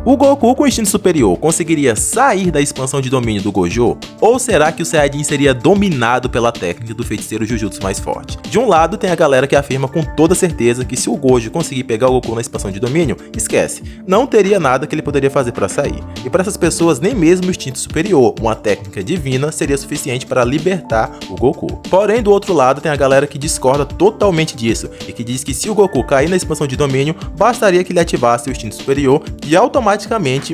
O Goku com instinto superior conseguiria sair da expansão de domínio do Gojo? Ou será que o Saiyajin seria dominado pela técnica do feiticeiro Jujutsu mais forte? De um lado tem a galera que afirma com toda certeza que se o Gojo conseguir pegar o Goku na expansão de domínio, esquece, não teria nada que ele poderia fazer para sair. E para essas pessoas nem mesmo o instinto superior, uma técnica divina, seria suficiente para libertar o Goku. Porém, do outro lado tem a galera que discorda totalmente disso e que diz que se o Goku cair na expansão de domínio, bastaria que ele ativasse o instinto superior e automaticamente,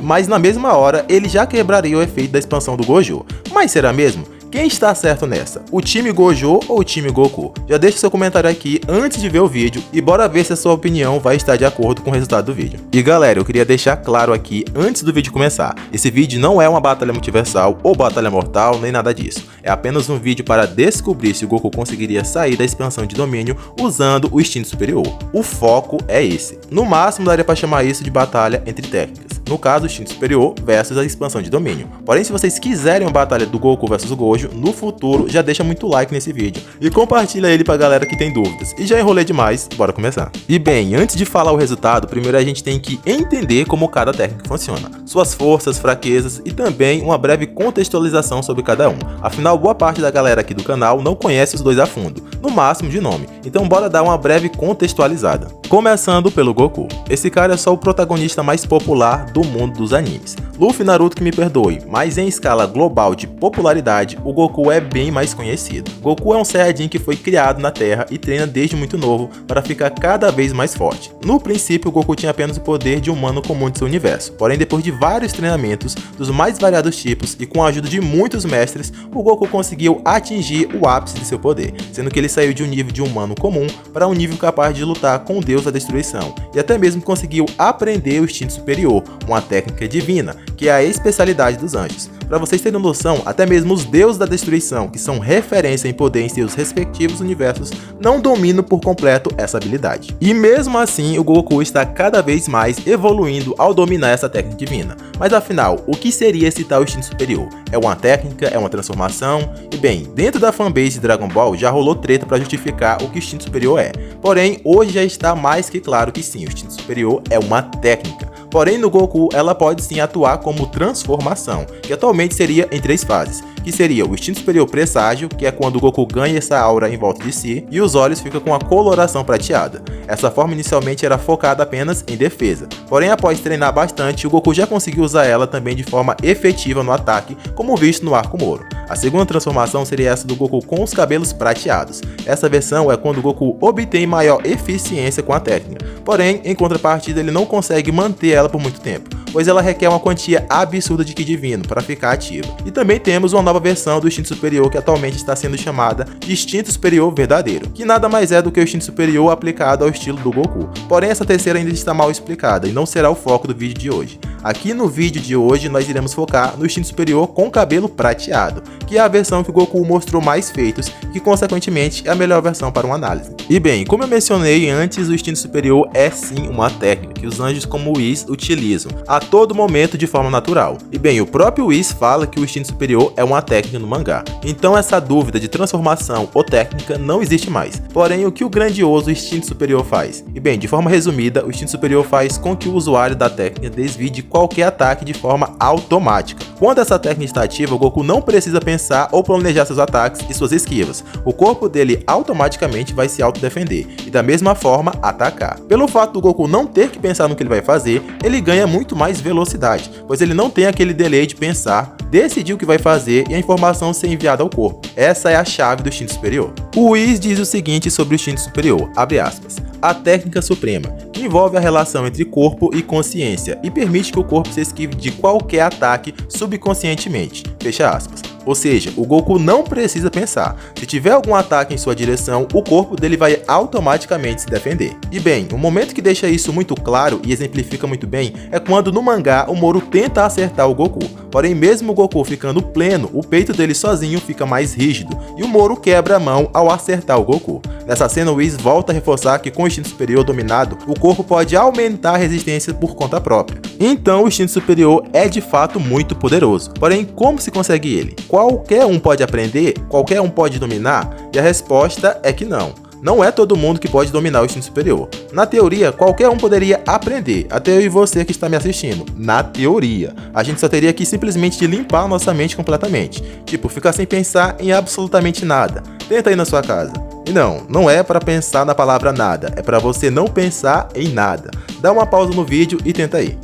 mas na mesma hora, ele já quebraria o efeito da expansão do Gojo. Mas será mesmo? Quem está certo nessa? O time Gojo ou o time Goku? Já deixa seu comentário aqui antes de ver o vídeo e bora ver se a sua opinião vai estar de acordo com o resultado do vídeo. E galera, eu queria deixar claro aqui antes do vídeo começar, esse vídeo não é uma batalha multiversal ou batalha mortal, nem nada disso. É apenas um vídeo para descobrir se o Goku conseguiria sair da expansão de domínio usando o instinto superior. O foco é esse. No máximo daria para chamar isso de batalha entre técnicas. No caso, o instinto superior versus a expansão de domínio. Porém, se vocês quiserem uma batalha do Goku versus o Gojo no futuro, já deixa muito like nesse vídeo e compartilha ele pra galera que tem dúvidas. E já enrolei demais, bora começar. E bem, antes de falar o resultado, primeiro a gente tem que entender como cada técnica funciona, suas forças, fraquezas e também uma breve contextualização sobre cada um. Afinal, boa parte da galera aqui do canal não conhece os dois a fundo, no máximo de nome. Então bora dar uma breve contextualizada. Começando pelo Goku. Esse cara é só o protagonista mais popular do mundo dos animes. Luffy e Naruto que me perdoe, mas em escala global de popularidade, o Goku é bem mais conhecido. Goku é um Saiyajin que foi criado na Terra e treina desde muito novo para ficar cada vez mais forte. No princípio, o Goku tinha apenas o poder de humano comum de seu universo, porém depois de vários treinamentos dos mais variados tipos e com a ajuda de muitos mestres, o Goku conseguiu atingir o ápice de seu poder, sendo que ele saiu de um nível de humano comum para um nível capaz de lutar com o Deus da Destruição, e até mesmo conseguiu aprender o instinto superior, uma técnica divina, que é a especialidade dos anjos. Para vocês terem noção, até mesmo os deuses da destruição, que são referência em poder em seus respectivos universos, não dominam por completo essa habilidade. E mesmo assim, o Goku está cada vez mais evoluindo ao dominar essa técnica divina. Mas afinal, o que seria esse tal instinto superior? É uma técnica? É uma transformação? E bem, dentro da fanbase de Dragon Ball já rolou treta para justificar o que o instinto superior é. Porém, hoje já está mais que claro que sim, o instinto superior é uma técnica. Porém, no Goku, ela pode sim atuar como transformação, que atualmente seria em 3 fases, que seria o instinto superior presságio, que é quando o Goku ganha essa aura em volta de si, e os olhos ficam com a coloração prateada. Essa forma inicialmente era focada apenas em defesa, porém após treinar bastante, o Goku já conseguiu usar ela também de forma efetiva no ataque, como visto no arco Moro. A segunda transformação seria essa do Goku com os cabelos prateados. Essa versão é quando o Goku obtém maior eficiência com a técnica, porém, em contrapartida, ele não consegue manter ela por muito tempo, pois ela requer uma quantia absurda de Ki divino para ficar ativa. E também temos uma nova versão do instinto superior que atualmente está sendo chamada de instinto superior verdadeiro, que nada mais é do que o instinto superior aplicado ao estilo do Goku. Porém, essa terceira ainda está mal explicada e não será o foco do vídeo de hoje. Aqui no vídeo de hoje nós iremos focar no instinto superior com cabelo prateado, que é a versão que o Goku mostrou mais feitos e que consequentemente é a melhor versão para uma análise. E bem, como eu mencionei antes, o instinto superior é sim uma técnica que os anjos como o Whis utilizam a todo momento de forma natural. E bem, o próprio Whis fala que o instinto superior é uma técnica no mangá. Então essa dúvida de transformação ou técnica não existe mais. Porém, o que o grandioso instinto superior faz? E bem, de forma resumida, o instinto superior faz com que o usuário da técnica desvie de qualquer ataque de forma automática. Quando essa técnica está ativa, o Goku não precisa pensar ou planejar seus ataques e suas esquivas. O corpo dele automaticamente vai se autodefender e da mesma forma atacar. Pelo fato do Goku não ter que pensar no que ele vai fazer, ele ganha muito mais velocidade, pois ele não tem aquele delay de pensar, decidir o que vai fazer e a informação ser enviada ao corpo. Essa é a chave do instinto superior. O Whis diz o seguinte sobre o instinto superior, abre aspas, a técnica suprema, que envolve a relação entre corpo e consciência e permite que o corpo se esquive de qualquer ataque subconscientemente, fecha aspas. Ou seja, o Goku não precisa pensar. Se tiver algum ataque em sua direção, o corpo dele vai automaticamente se defender. E bem, um momento que deixa isso muito claro e exemplifica muito bem é quando no mangá o Moro tenta acertar o Goku. Porém, mesmo o Goku ficando pleno, o peito dele sozinho fica mais rígido e o Moro quebra a mão ao acertar o Goku. Nessa cena, o Whis volta a reforçar que com o instinto superior dominado, o corpo pode aumentar a resistência por conta própria. Então, o instinto superior é de fato muito poderoso. Porém, como se consegue ele? Qualquer um pode aprender? Qualquer um pode dominar? E a resposta é que não. Não é todo mundo que pode dominar o instinto superior. Na teoria, qualquer um poderia aprender, até eu e você que está me assistindo. Na teoria. A gente só teria que simplesmente limpar a nossa mente completamente. Tipo, ficar sem pensar em absolutamente nada. Tenta aí na sua casa. E não é para pensar na palavra nada, é para você não pensar em nada. Dá uma pausa no vídeo e tenta aí.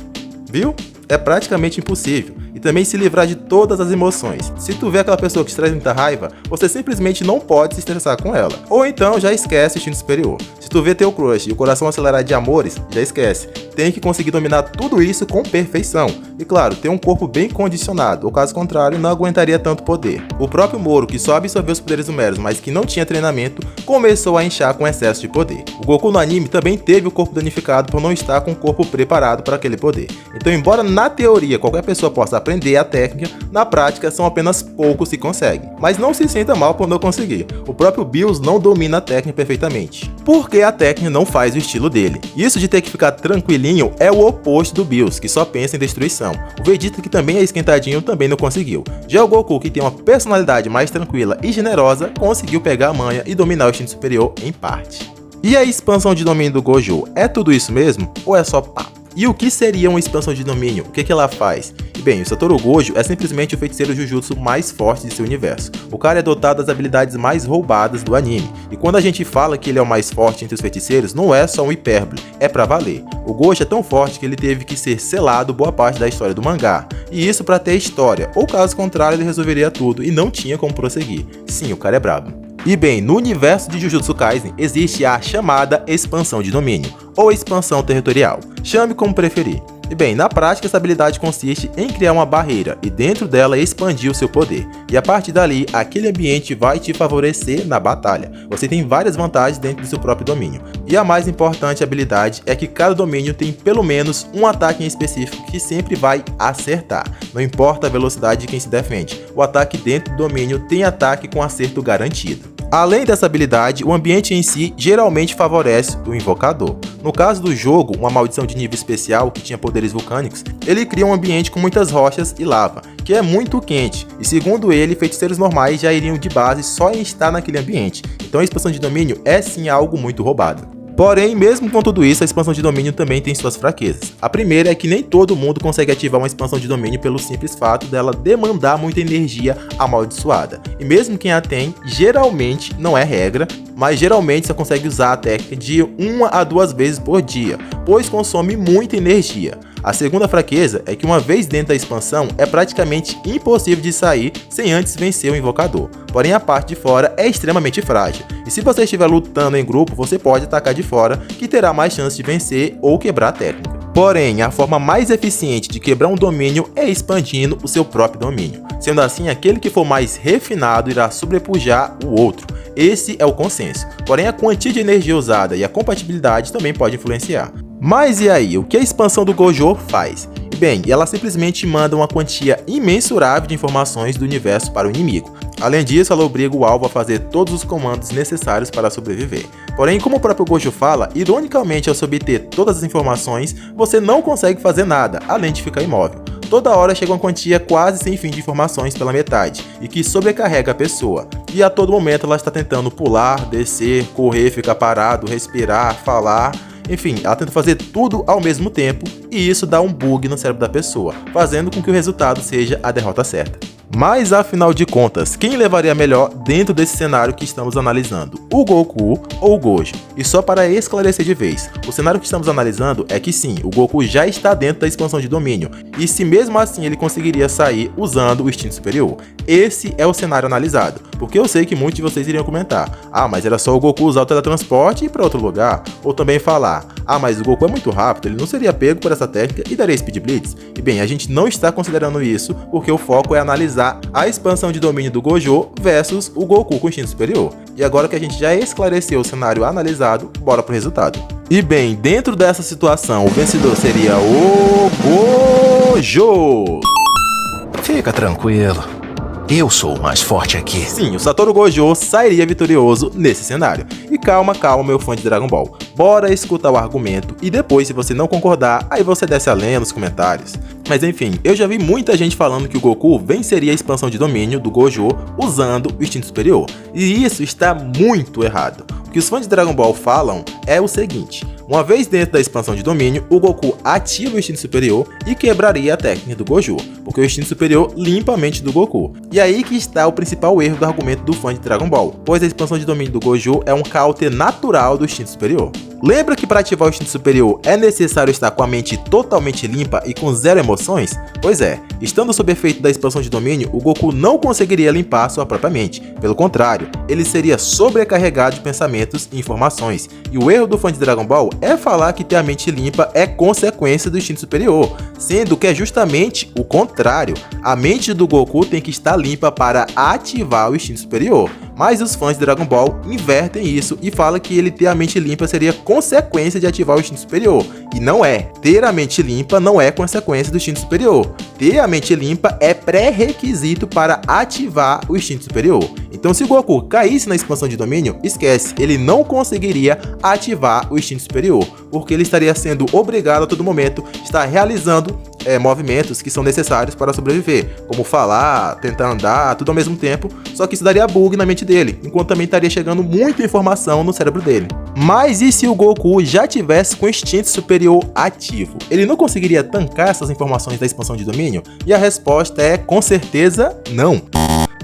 Viu? É praticamente impossível. E também se livrar de todas as emoções. Se tu vê aquela pessoa que te traz muita raiva, você simplesmente não pode se estressar com ela. Ou então já esquece o instinto superior. Se tu vê teu crush e o coração acelerar de amores, já esquece. Tem que conseguir dominar tudo isso com perfeição. E claro, ter um corpo bem condicionado, ou caso contrário, não aguentaria tanto poder. O próprio Moro, que só absorveu os poderes numéricos, mas que não tinha treinamento, começou a inchar com excesso de poder. O Goku no anime também teve o corpo danificado por não estar com o corpo preparado para aquele poder. Então, embora na teoria qualquer pessoa possa aprender a técnica, na prática são apenas poucos que conseguem. Mas não se sinta mal por não conseguir. O próprio Bills não domina a técnica perfeitamente, porque a técnica não faz o estilo dele. Isso de ter que ficar tranquilinho é o oposto do Bills, que só pensa em destruição. O Vegeta, que também é esquentadinho, também não conseguiu. Já o Goku, que tem uma personalidade mais tranquila e generosa, conseguiu pegar a manha e dominar o instinto superior em parte. E a expansão de domínio do Gojo, é tudo isso mesmo? Ou é só papo? E o que seria uma expansão de domínio? O que ela faz? Bem, o Satoru Gojo é simplesmente o feiticeiro Jujutsu mais forte de seu universo. O cara é dotado das habilidades mais roubadas do anime. E quando a gente fala que ele é o mais forte entre os feiticeiros, não é só um hipérbole, é pra valer. O Gojo é tão forte que ele teve que ser selado boa parte da história do mangá. E isso pra ter história, ou caso contrário ele resolveria tudo e não tinha como prosseguir. Sim, o cara é brabo. E bem, no universo de Jujutsu Kaisen existe a chamada expansão de domínio, ou expansão territorial. Chame como preferir. E bem, na prática essa habilidade consiste em criar uma barreira e dentro dela expandir o seu poder. E a partir dali, aquele ambiente vai te favorecer na batalha. Você tem várias vantagens dentro do seu próprio domínio. E a mais importante habilidade é que cada domínio tem pelo menos um ataque em específico que sempre vai acertar. Não importa a velocidade de quem se defende, o ataque dentro do domínio tem ataque com acerto garantido. Além dessa habilidade, o ambiente em si geralmente favorece o invocador. No caso do jogo, uma maldição de nível especial que tinha poderes vulcânicos, ele cria um ambiente com muitas rochas e lava, que é muito quente, e segundo ele, feiticeiros normais já iriam de base só em estar naquele ambiente. Então a expansão de domínio é sim algo muito roubado. Porém, mesmo com tudo isso, a expansão de domínio também tem suas fraquezas. A primeira é que nem todo mundo consegue ativar uma expansão de domínio pelo simples fato dela demandar muita energia amaldiçoada. E mesmo quem a tem, geralmente, não é regra, mas geralmente você consegue usar a técnica de 1 a 2 vezes por dia, pois consome muita energia. A segunda fraqueza é que uma vez dentro da expansão é praticamente impossível de sair sem antes vencer o invocador. Porém a parte de fora é extremamente frágil, e se você estiver lutando em grupo, você pode atacar de fora, que terá mais chance de vencer ou quebrar a técnica. Porém, a forma mais eficiente de quebrar um domínio é expandindo o seu próprio domínio. Sendo assim, aquele que for mais refinado irá sobrepujar o outro. Esse é o consenso. Porém, a quantia de energia usada e a compatibilidade também pode influenciar. Mas e aí, o que a expansão do Gojo faz? Bem, ela simplesmente manda uma quantia imensurável de informações do universo para o inimigo. Além disso, ela obriga o alvo a fazer todos os comandos necessários para sobreviver. Porém, como o próprio Gojo fala, ironicamente ao se obter todas as informações, você não consegue fazer nada, além de ficar imóvel. Toda hora chega uma quantia quase sem fim de informações pela metade, e que sobrecarrega a pessoa. E a todo momento ela está tentando pular, descer, correr, ficar parado, respirar, falar... Enfim, ela tenta fazer tudo ao mesmo tempo e isso dá um bug no cérebro da pessoa, fazendo com que o resultado seja a derrota certa. Mas afinal de contas, quem levaria melhor dentro desse cenário que estamos analisando? O Goku ou o Gojo? E só para esclarecer de vez, o cenário que estamos analisando é que sim, o Goku já está dentro da expansão de domínio, e se mesmo assim ele conseguiria sair usando o instinto superior. Esse é o cenário analisado, porque eu sei que muitos de vocês iriam comentar: ah, mas era só o Goku usar o teletransporte e ir para outro lugar, ou também falar: ah, mas o Goku é muito rápido, ele não seria pego por essa técnica e daria Speed Blitz. E bem, a gente não está considerando isso, porque o foco é analisar a expansão de domínio do Gojo versus o Goku com instinto superior. E agora que a gente já esclareceu o cenário analisado, bora pro resultado. E bem, dentro dessa situação, o vencedor seria o Gojo. Fica tranquilo, eu sou o mais forte aqui. Sim, o Satoru Gojo sairia vitorioso nesse cenário. E calma, meu fã de Dragon Ball. Bora escutar o argumento e depois, se você não concordar, aí você desce a lenha nos comentários. Mas enfim, eu já vi muita gente falando que o Goku venceria a expansão de domínio do Gojo usando o instinto superior. E isso está muito errado. O que os fãs de Dragon Ball falam é o seguinte: uma vez dentro da expansão de domínio, o Goku ativa o instinto superior e quebraria a técnica do Gojo, porque o instinto superior limpa a mente do Goku. E aí que está o principal erro do argumento do fã de Dragon Ball, pois a expansão de domínio do Gojo é um counter natural do instinto superior. Lembra que para ativar o instinto superior é necessário estar com a mente totalmente limpa e com zero emoções? Pois é, estando sob efeito da expansão de domínio, o Goku não conseguiria limpar sua própria mente. Pelo contrário, ele seria sobrecarregado de pensamentos e informações. E o erro do fã de Dragon Ball é falar que ter a mente limpa é consequência do instinto superior, sendo que é justamente o contrário. A mente do Goku tem que estar limpa para ativar o instinto superior. Mas os fãs de Dragon Ball invertem isso e falam que ele ter a mente limpa seria consequência de ativar o instinto superior. E não é. Ter a mente limpa não é consequência do instinto superior. Ter a mente limpa é pré-requisito para ativar o instinto superior. Então, se o Goku caísse na expansão de domínio, esquece, ele não conseguiria ativar o instinto superior, porque ele estaria sendo obrigado a todo momento estar realizando movimentos que são necessários para sobreviver, como falar, tentar andar, tudo ao mesmo tempo, só que isso daria bug na mente dele, enquanto também estaria chegando muita informação no cérebro dele. Mas e se o Goku já tivesse com o instinto superior ativo? Ele não conseguiria tancar essas informações da expansão de domínio? E a resposta é, com certeza, não.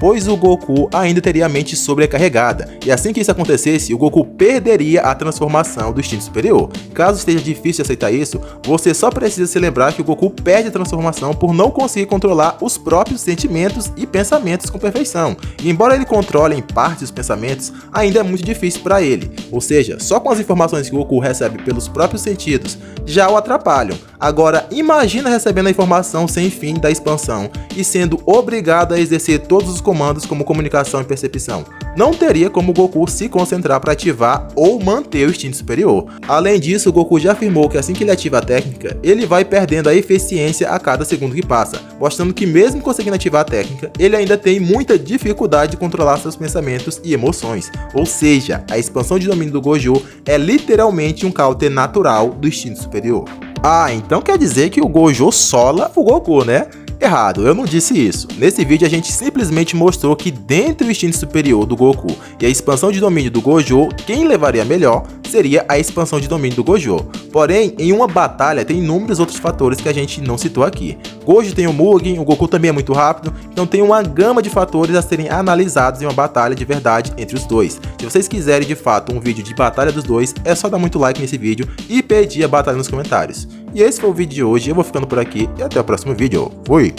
Pois o Goku ainda teria a mente sobrecarregada, e assim que isso acontecesse, o Goku perderia a transformação do instinto superior. Caso esteja difícil de aceitar isso, você só precisa se lembrar que o Goku perde a transformação por não conseguir controlar os próprios sentimentos e pensamentos com perfeição. E embora ele controle em parte os pensamentos, ainda é muito difícil para ele, ou seja, só com as informações que o Goku recebe pelos próprios sentidos já o atrapalham. Agora, imagina recebendo a informação sem fim da expansão e sendo obrigado a exercer todos os comandos como comunicação e percepção. Não teria como o Goku se concentrar para ativar ou manter o instinto superior. Além disso, o Goku já afirmou que assim que ele ativa a técnica, ele vai perdendo a eficiência a cada segundo que passa, mostrando que mesmo conseguindo ativar a técnica, ele ainda tem muita dificuldade de controlar seus pensamentos e emoções. Ou seja, a expansão de domínio do Gojo é literalmente um counter natural do instinto superior. Ah, então quer dizer que o Gojo sola o Goku, né? Errado, eu não disse isso. Nesse vídeo a gente simplesmente mostrou que dentro do instinto superior do Goku e a expansão de domínio do Gojo, quem levaria melhor seria a expansão de domínio do Gojo. Porém, em uma batalha tem inúmeros outros fatores que a gente não citou aqui. Gojo tem o Mugen, o Goku também é muito rápido, então tem uma gama de fatores a serem analisados em uma batalha de verdade entre os dois. Se vocês quiserem de fato um vídeo de batalha dos dois, é só dar muito like nesse vídeo e pedir a batalha nos comentários. E esse foi o vídeo de hoje, eu vou ficando por aqui e até o próximo vídeo. Fui!